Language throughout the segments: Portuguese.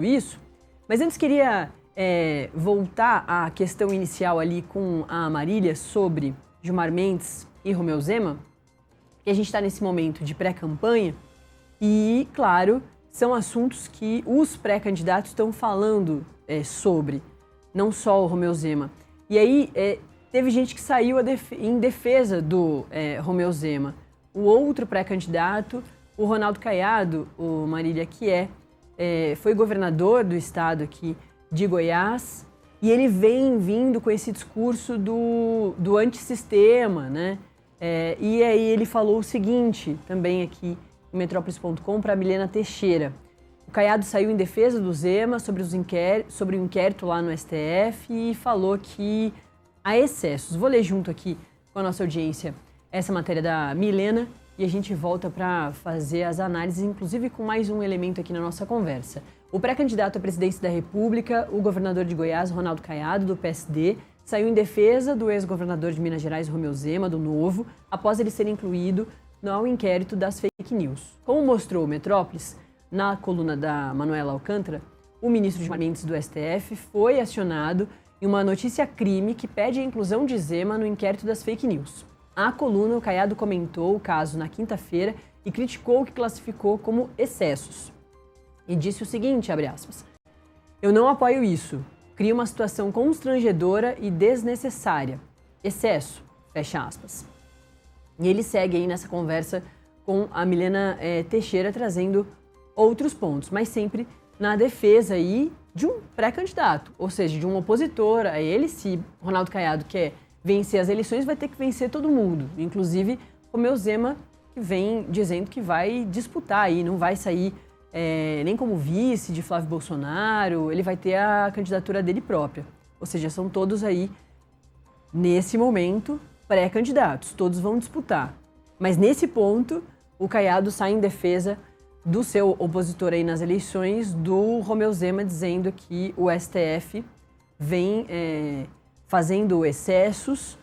isso, mas antes queria voltar à questão inicial ali com a Marília sobre Gilmar Mendes e Romeu Zema, que a gente está nesse momento de pré-campanha e, claro, são assuntos que os pré-candidatos estão falando sobre, não só o Romeu Zema. E aí teve gente que saiu em defesa do Romeu Zema. O outro pré-candidato, o Ronaldo Caiado, o Marília, que foi governador do estado aqui de Goiás, e ele vem vindo com esse discurso do antissistema, né? E aí ele falou o seguinte, também aqui em Metrópolis.com, para a Milena Teixeira. O Caiado saiu em defesa do Zema sobre o inquérito lá no STF e falou que há excessos. Vou ler junto aqui com a nossa audiência essa matéria da Milena e a gente volta para fazer as análises, inclusive com mais um elemento aqui na nossa conversa. O pré-candidato à presidência da República, o governador de Goiás, Ronaldo Caiado, do PSD, saiu em defesa do ex-governador de Minas Gerais, Romeu Zema, do Novo, após ele ser incluído no inquérito das fake news. Como mostrou o Metrópolis, na coluna da Manuela Alcântara, o ministro Gilmar Mendes do STF foi acionado em uma notícia-crime que pede a inclusão de Zema no inquérito das fake news. A coluna, o Caiado comentou o caso na quinta-feira e criticou o que classificou como excessos. E disse o seguinte, abre aspas, eu não apoio isso. Cria uma situação constrangedora e desnecessária. Excesso, fecha aspas. E ele segue aí nessa conversa com a Milena Teixeira, trazendo outros pontos, mas sempre na defesa aí de um pré-candidato, ou seja, de um opositor a ele. Se Ronaldo Caiado quer vencer as eleições, vai ter que vencer todo mundo, inclusive Romeu Zema, que vem dizendo que vai disputar aí, não vai sair nem como vice de Flávio Bolsonaro, ele vai ter a candidatura dele própria. Ou seja, são todos aí, nesse momento, pré-candidatos, todos vão disputar. Mas nesse ponto, o Caiado sai em defesa do seu opositor aí nas eleições, do Romeu Zema, dizendo que o STF vem fazendo excessos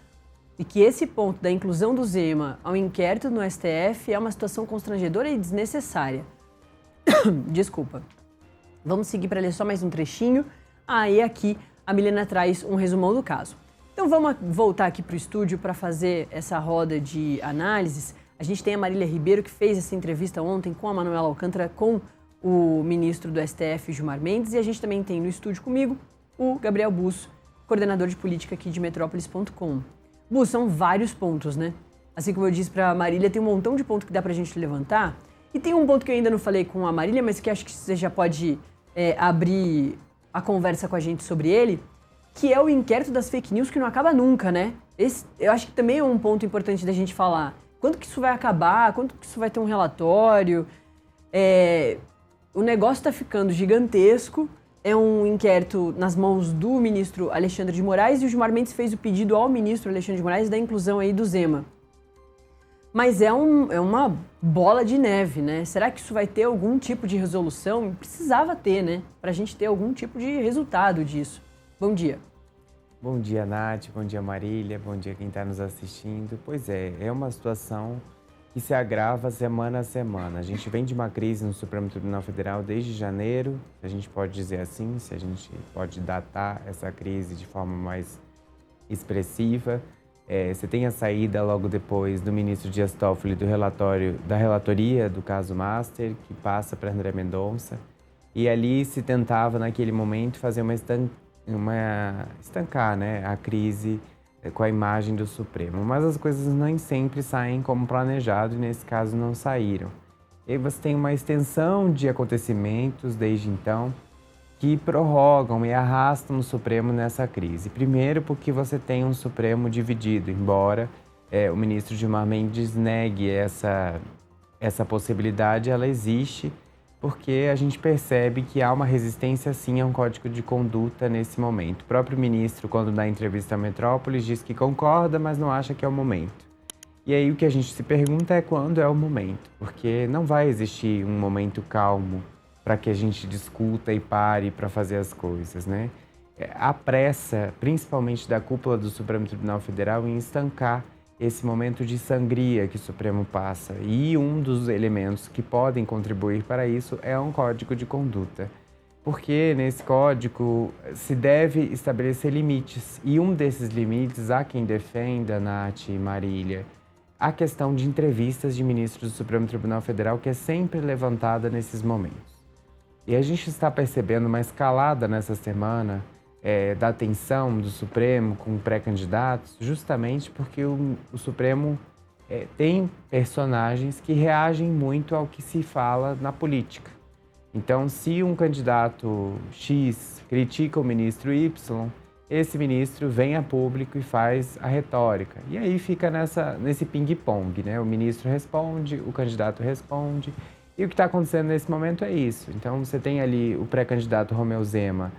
e que esse ponto da inclusão do Zema ao inquérito no STF é uma situação constrangedora e desnecessária. Desculpa. Vamos seguir para ler só mais um trechinho. E aqui a Milena traz um resumão do caso. Então vamos voltar aqui para o estúdio para fazer essa roda de análises. A gente tem a Marília Ribeiro, que fez essa entrevista ontem com a Manuela Alcântara, com o ministro do STF, Gilmar Mendes, e a gente também tem no estúdio comigo o Gabriel Busso, coordenador de política aqui de Metrópolis.com. Busso, são vários pontos, né? Assim como eu disse para a Marília, tem um montão de pontos que dá para a gente levantar. E tem um ponto que eu ainda não falei com a Marília, mas que acho que você já pode abrir a conversa com a gente sobre ele, que é o inquérito das fake news, que não acaba nunca, né? Eu acho que também é um ponto importante da gente falar. Quando que isso vai acabar? Quando que isso vai ter um relatório? O negócio está ficando gigantesco. É um inquérito nas mãos do ministro Alexandre de Moraes e o Gilmar Mendes fez o pedido ao ministro Alexandre de Moraes da inclusão aí do Zema. Mas é uma bola de neve, né? Será que isso vai ter algum tipo de resolução? Precisava ter, né? Para a gente ter algum tipo de resultado disso. Bom dia. Bom dia, Nath. Bom dia, Marília. Bom dia quem está nos assistindo. Pois é uma situação que se agrava semana a semana. A gente vem de uma crise no Supremo Tribunal Federal desde janeiro, se a gente pode dizer assim, se a gente pode datar essa crise de forma mais expressiva. Você tem a saída logo depois do ministro Dias Toffoli da relatoria do caso Master, que passa para André Mendonça, e ali se tentava, naquele momento, fazer estancar, né, a crise com a imagem do Supremo. Mas as coisas nem sempre saem como planejado e, nesse caso, não saíram. E aí você tem uma extensão de acontecimentos desde então que prorrogam e arrastam o Supremo nessa crise. Primeiro porque você tem um Supremo dividido, embora o ministro Gilmar Mendes negue essa possibilidade, ela existe porque a gente percebe que há uma resistência sim a um código de conduta nesse momento. O próprio ministro, quando dá entrevista à Metrópolis, diz que concorda, mas não acha que é o momento. E aí o que a gente se pergunta é quando é o momento, porque não vai existir um momento calmo para que a gente discuta e pare para fazer as coisas, né? A pressa, principalmente da cúpula do Supremo Tribunal Federal, em estancar esse momento de sangria que o Supremo passa. E um dos elementos que podem contribuir para isso é um código de conduta. porque nesse código se deve estabelecer limites. E um desses limites, há quem defenda, Nath e Marília, a questão de entrevistas de ministros do Supremo Tribunal Federal, que é sempre levantada nesses momentos. E a gente está percebendo uma escalada nessa semana da atenção do Supremo com pré-candidatos, justamente porque o Supremo tem personagens que reagem muito ao que se fala na política. Então, se um candidato X critica o ministro Y, esse ministro vem a público e faz a retórica. E aí fica nesse ping-pong, né? O ministro responde, o candidato responde. E o que está acontecendo nesse momento é isso. Então, você tem ali o pré-candidato Romeu Zema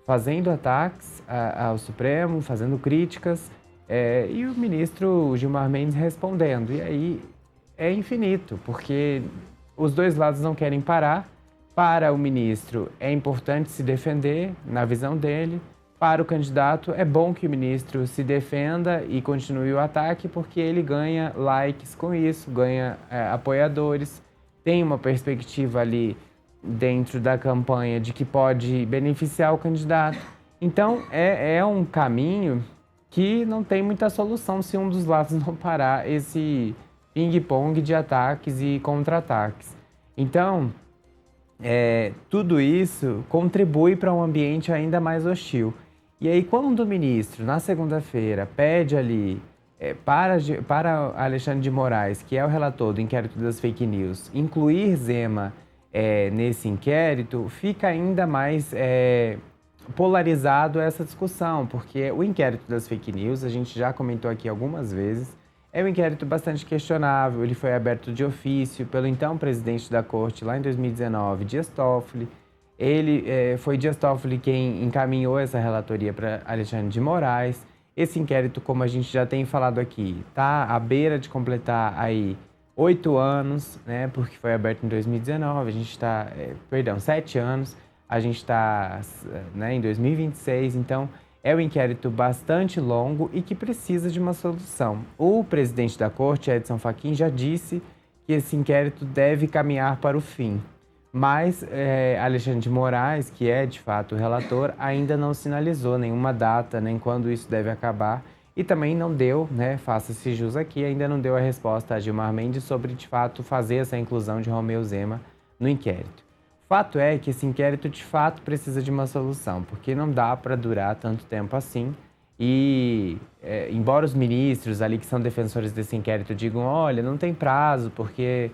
fazendo ataques ao Supremo, fazendo críticas, e o ministro Gilmar Mendes respondendo. E aí é infinito, porque os dois lados não querem parar. Para o ministro, é importante se defender, na visão dele. Para o candidato, é bom que o ministro se defenda e continue o ataque, porque ele ganha likes com isso, ganha apoiadores, tem uma perspectiva ali dentro da campanha de que pode beneficiar o candidato. Então, é um caminho que não tem muita solução se um dos lados não parar esse ping-pong de ataques e contra-ataques. Então, tudo isso contribui para um ambiente ainda mais hostil. E aí, quando o ministro, na segunda-feira, pede ali para Alexandre de Moraes, que é o relator do inquérito das fake news, incluir Zema nesse inquérito, fica ainda mais polarizado essa discussão, porque o inquérito das fake news, a gente já comentou aqui algumas vezes, é um inquérito bastante questionável. Ele foi aberto de ofício pelo então presidente da Corte, lá em 2019, Dias Toffoli. Foi Dias Toffoli quem encaminhou essa relatoria para Alexandre de Moraes. Esse inquérito, como a gente já tem falado aqui, está à beira de completar aí 8 anos, né, porque foi aberto em 2019, a gente está, 7 anos, a gente está em 2026, então é um inquérito bastante longo e que precisa de uma solução. O presidente da Corte, Edson Fachin, já disse que esse inquérito deve caminhar para o fim. Mas Alexandre de Moraes, que é de fato o relator, ainda não sinalizou nenhuma data, nem quando isso deve acabar. E também não deu, faça-se jus aqui, ainda não deu a resposta a Gilmar Mendes sobre, de fato, fazer essa inclusão de Romeu Zema no inquérito. O fato é que esse inquérito, de fato, precisa de uma solução, porque não dá para durar tanto tempo assim. E, embora os ministros ali que são defensores desse inquérito digam, olha, não tem prazo, porque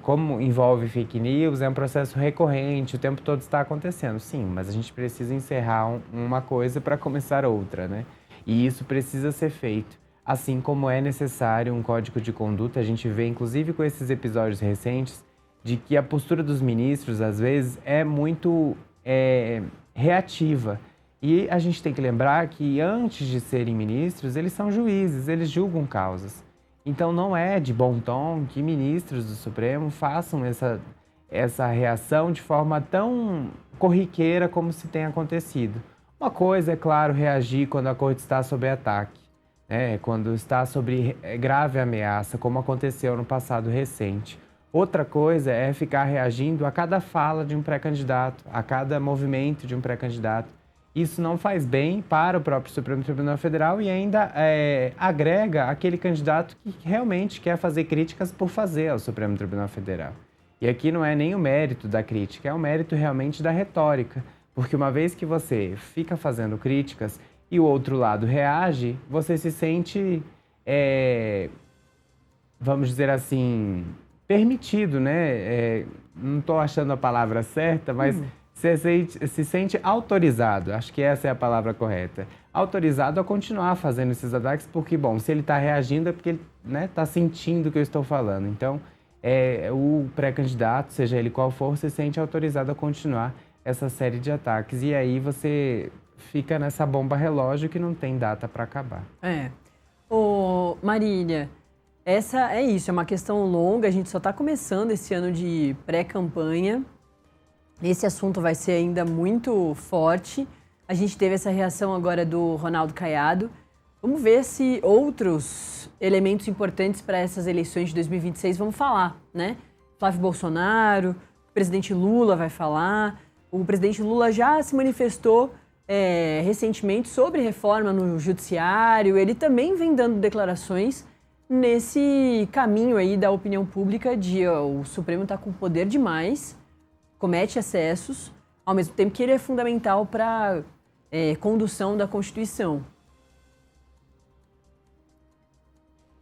como envolve fake news, é um processo recorrente, o tempo todo está acontecendo. Sim, mas a gente precisa encerrar uma coisa para começar outra, né? E isso precisa ser feito. Assim como é necessário um código de conduta, a gente vê, inclusive com esses episódios recentes, de que a postura dos ministros, às vezes, é muito reativa. E a gente tem que lembrar que, antes de serem ministros, eles são juízes, eles julgam causas. Então, não é de bom tom que ministros do Supremo façam essa reação de forma tão corriqueira como se tem acontecido. Uma coisa, é claro, reagir quando a corte está sob ataque, quando está sob grave ameaça, como aconteceu no passado recente. Outra coisa é ficar reagindo a cada fala de um pré-candidato, a cada movimento de um pré-candidato. Isso não faz bem para o próprio Supremo Tribunal Federal e ainda agrega aquele candidato que realmente quer fazer críticas por fazer ao Supremo Tribunal Federal. E aqui não é nem o mérito da crítica, é o mérito realmente da retórica. Porque uma vez que você fica fazendo críticas e o outro lado reage, você se sente, vamos dizer assim, permitido, né? Não estou achando a palavra certa, mas se sente autorizado, acho que essa é a palavra correta. Autorizado a continuar fazendo esses ataques, porque, bom, se ele está reagindo é porque ele está sentindo o que eu estou falando. Então, o pré-candidato, seja ele qual for, se sente autorizado a continuar essa série de ataques. E aí você fica nessa bomba relógio que não tem data para acabar. Ô, Marília, essa é isso, é uma questão longa, a gente só está começando esse ano de pré-campanha. Esse assunto vai ser ainda muito forte. A gente teve essa reação agora do Ronaldo Caiado. Vamos ver se outros elementos importantes para essas eleições de 2026 vão falar, né? Flávio Bolsonaro, o presidente Lula vai falar. O presidente Lula já se manifestou recentemente sobre reforma no judiciário. Ele também vem dando declarações nesse caminho aí da opinião pública de o Supremo está com poder demais, comete excessos, ao mesmo tempo que ele é fundamental para condução da Constituição.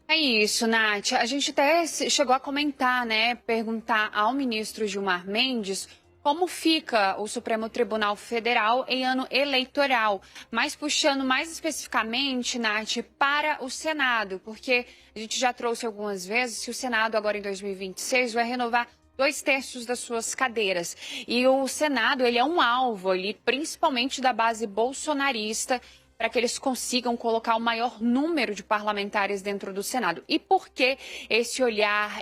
É isso, Nath. A gente até chegou a comentar, né, perguntar ao ministro Gilmar Mendes como fica o Supremo Tribunal Federal em ano eleitoral, mas puxando mais especificamente, Nath, para o Senado, porque a gente já trouxe algumas vezes que o Senado agora em 2026 vai renovar 2/3 das suas cadeiras. E o Senado, ele é um alvo ali, principalmente da base bolsonarista, para que eles consigam colocar o maior número de parlamentares dentro do Senado. E por que esse olhar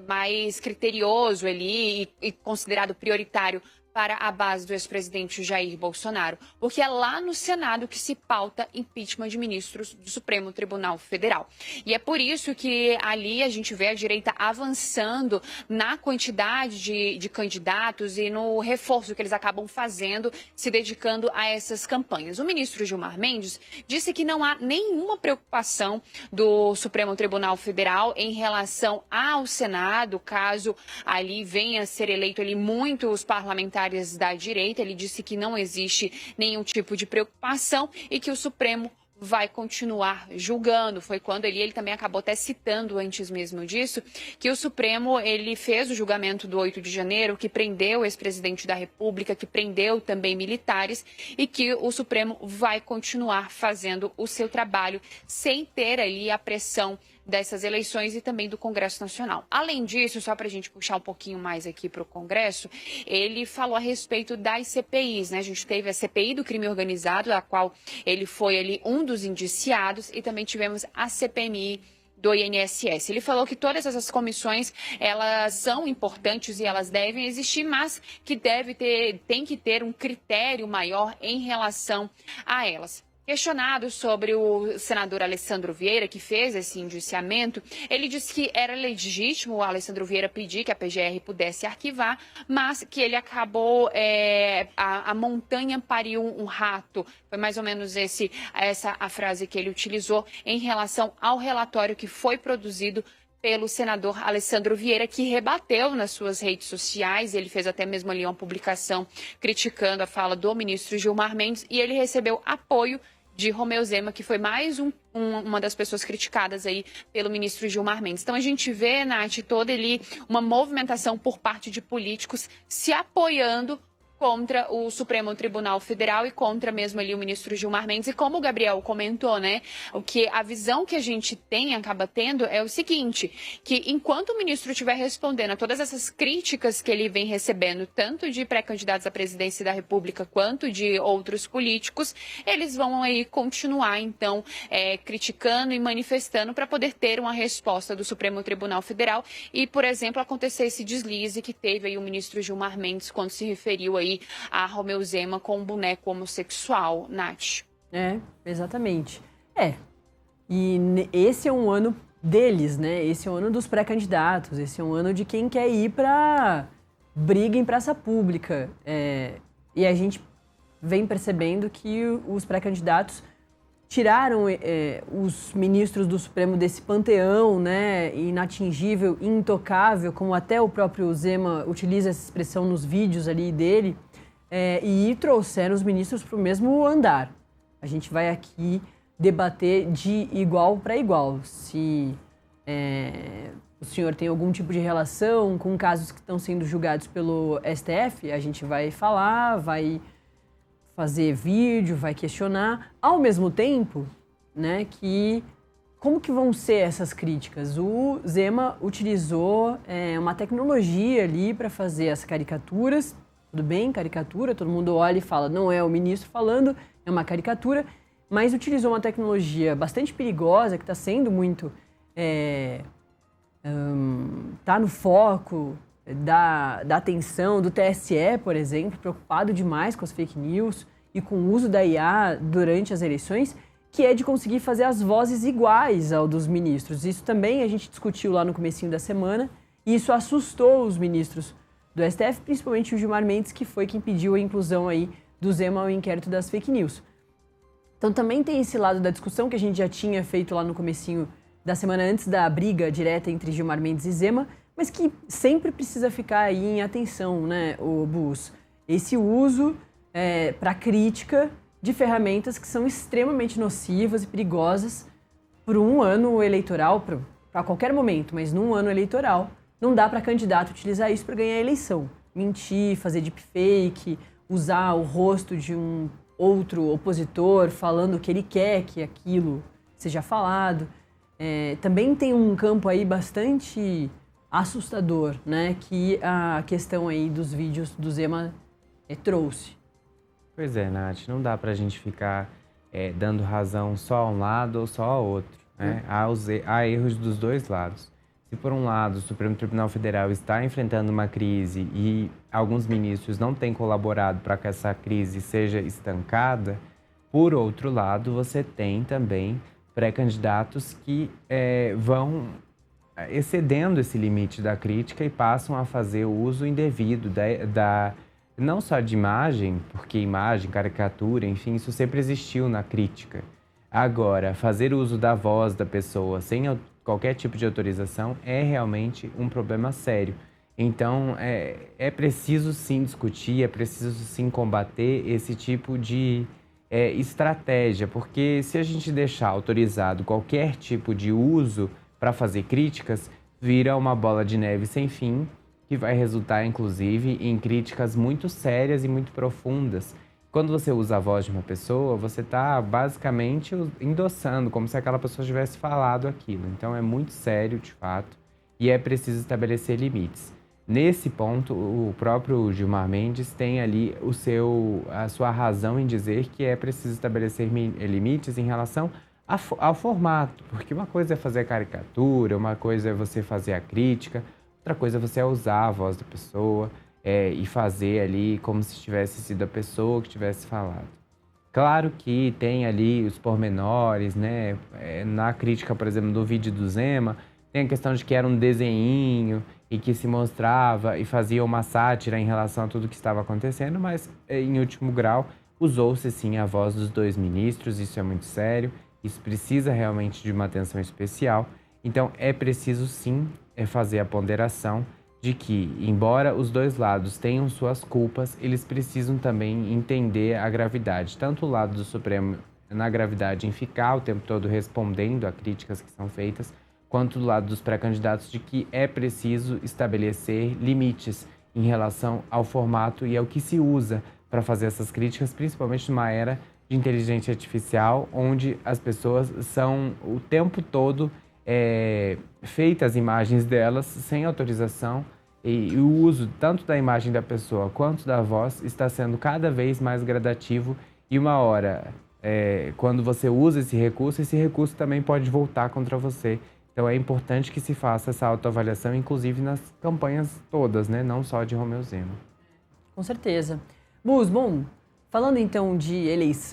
mais criterioso ali e considerado prioritário para a base do ex-presidente Jair Bolsonaro? Porque é lá no Senado que se pauta impeachment de ministros do Supremo Tribunal Federal. E é por isso que ali a gente vê a direita avançando na quantidade de candidatos e no reforço que eles acabam fazendo, se dedicando a essas campanhas. O ministro Gilmar Mendes disse que não há nenhuma preocupação do Supremo Tribunal Federal em relação ao Senado, caso ali venha a ser eleito ali muitos parlamentares da direita. Ele disse que não existe nenhum tipo de preocupação e que o Supremo vai continuar julgando. Foi quando ele também acabou até citando antes mesmo disso, que o Supremo ele fez o julgamento do 8 de janeiro, que prendeu o ex-presidente da República, que prendeu também militares e que o Supremo vai continuar fazendo o seu trabalho sem ter ali a pressão dessas eleições e também do Congresso Nacional. Além disso, só para a gente puxar um pouquinho mais aqui para o Congresso, ele falou a respeito das CPIs, né? A gente teve a CPI do crime organizado, a qual ele foi ali um dos indiciados, e também tivemos a CPMI do INSS. Ele falou que todas essas comissões, elas são importantes e elas devem existir, mas que tem que ter um critério maior em relação a elas. Questionado sobre o senador Alessandro Vieira, que fez esse indiciamento, ele disse que era legítimo o Alessandro Vieira pedir que a PGR pudesse arquivar, mas que ele acabou, a montanha pariu um rato. Foi mais ou menos essa a frase que ele utilizou em relação ao relatório que foi produzido pelo senador Alessandro Vieira, que rebateu nas suas redes sociais. Ele fez até mesmo ali uma publicação criticando a fala do ministro Gilmar Mendes, e ele recebeu apoio de Romeu Zema, que foi mais uma das pessoas criticadas aí pelo ministro Gilmar Mendes. Então a gente vê, Nath, toda ali uma movimentação por parte de políticos se apoiando contra o Supremo Tribunal Federal e contra mesmo ali o ministro Gilmar Mendes. E como o Gabriel comentou, né, a visão que a gente acaba tendo é o seguinte, que enquanto o ministro estiver respondendo a todas essas críticas que ele vem recebendo, tanto de pré-candidatos à presidência da República quanto de outros políticos, eles vão aí continuar, então, criticando e manifestando para poder ter uma resposta do Supremo Tribunal Federal e, por exemplo, acontecer esse deslize que teve aí o ministro Gilmar Mendes quando se referiu aí a Romeu Zema com um boneco homossexual, Nath. Exatamente. E esse é um ano deles, né? Esse é o ano dos pré-candidatos, esse é um ano de quem quer ir para briga em praça pública. E a gente vem percebendo que os pré-candidatos tiraram os ministros do Supremo desse panteão, né, inatingível, intocável, como até o próprio Zema utiliza essa expressão nos vídeos ali dele, e trouxeram os ministros para o mesmo andar. A gente vai aqui debater de igual para igual. Se o senhor tem algum tipo de relação com casos que estão sendo julgados pelo STF, a gente vai falar, vai fazer vídeo, vai questionar, ao mesmo tempo, né, que como que vão ser essas críticas? O Zema utilizou uma tecnologia ali para fazer as caricaturas, tudo bem, caricatura, todo mundo olha e fala, não é o ministro falando, é uma caricatura, mas utilizou uma tecnologia bastante perigosa, que está sendo muito, tá no foco da atenção do TSE, por exemplo, preocupado demais com as fake news e com o uso da IA durante as eleições, que é de conseguir fazer as vozes iguais ao dos ministros. Isso também a gente discutiu lá no comecinho da semana e isso assustou os ministros do STF, principalmente o Gilmar Mendes, que foi quem pediu a inclusão aí do Zema ao inquérito das fake news. Então também tem esse lado da discussão que a gente já tinha feito lá no comecinho da semana antes da briga direta entre Gilmar Mendes e Zema, mas que sempre precisa ficar aí em atenção, né, o Bus? Esse uso para crítica de ferramentas que são extremamente nocivas e perigosas por um ano eleitoral, para qualquer momento, mas num ano eleitoral, não dá para candidato utilizar isso para ganhar a eleição. Mentir, fazer deepfake, usar o rosto de um outro opositor falando que ele quer que aquilo seja falado. Também tem um campo aí bastante assustador, né, que a questão aí dos vídeos do Zema trouxe. Pois é, Nath, não dá pra gente ficar dando razão só a um lado ou só a outro, né? Há erros dos dois lados. Se por um lado o Supremo Tribunal Federal está enfrentando uma crise e alguns ministros não têm colaborado para que essa crise seja estancada, por outro lado você tem também pré-candidatos que vão excedendo esse limite da crítica e passam a fazer o uso indevido não só de imagem, porque imagem, caricatura, enfim, isso sempre existiu na crítica. Agora, fazer uso da voz da pessoa sem qualquer tipo de autorização é realmente um problema sério. Então, é preciso sim discutir, é preciso sim combater esse tipo de estratégia, porque se a gente deixar autorizado qualquer tipo de uso para fazer críticas, vira uma bola de neve sem fim, que vai resultar, inclusive, em críticas muito sérias e muito profundas. Quando você usa a voz de uma pessoa, você está basicamente endossando, como se aquela pessoa tivesse falado aquilo. Então é muito sério, de fato, e é preciso estabelecer limites. Nesse ponto, o próprio Gilmar Mendes tem ali a sua razão em dizer que é preciso estabelecer limites em relação ao formato, porque uma coisa é fazer a caricatura, uma coisa é você fazer a crítica, outra coisa é você usar a voz da pessoa e fazer ali como se tivesse sido a pessoa que tivesse falado. Claro que tem ali os pormenores, né? Na crítica, por exemplo, do vídeo do Zema, tem a questão de que era um desenhinho e que se mostrava e fazia uma sátira em relação a tudo que estava acontecendo, mas, em último grau, usou-se sim a voz dos dois ministros, isso é muito sério, isso precisa realmente de uma atenção especial. Então, é preciso sim fazer a ponderação de que, embora os dois lados tenham suas culpas, eles precisam também entender a gravidade. Tanto o lado do Supremo na gravidade em ficar o tempo todo respondendo a críticas que são feitas, quanto do lado dos pré-candidatos de que é preciso estabelecer limites em relação ao formato e ao que se usa para fazer essas críticas, principalmente numa era de inteligência artificial, onde as pessoas são o tempo todo feitas imagens delas sem autorização e o uso tanto da imagem da pessoa quanto da voz está sendo cada vez mais gradativo e uma hora, quando você usa esse recurso também pode voltar contra você. Então é importante que se faça essa autoavaliação, inclusive nas campanhas todas, né? Não só de Romeu Zema. Com certeza. Bus, bom, falando então de eleição,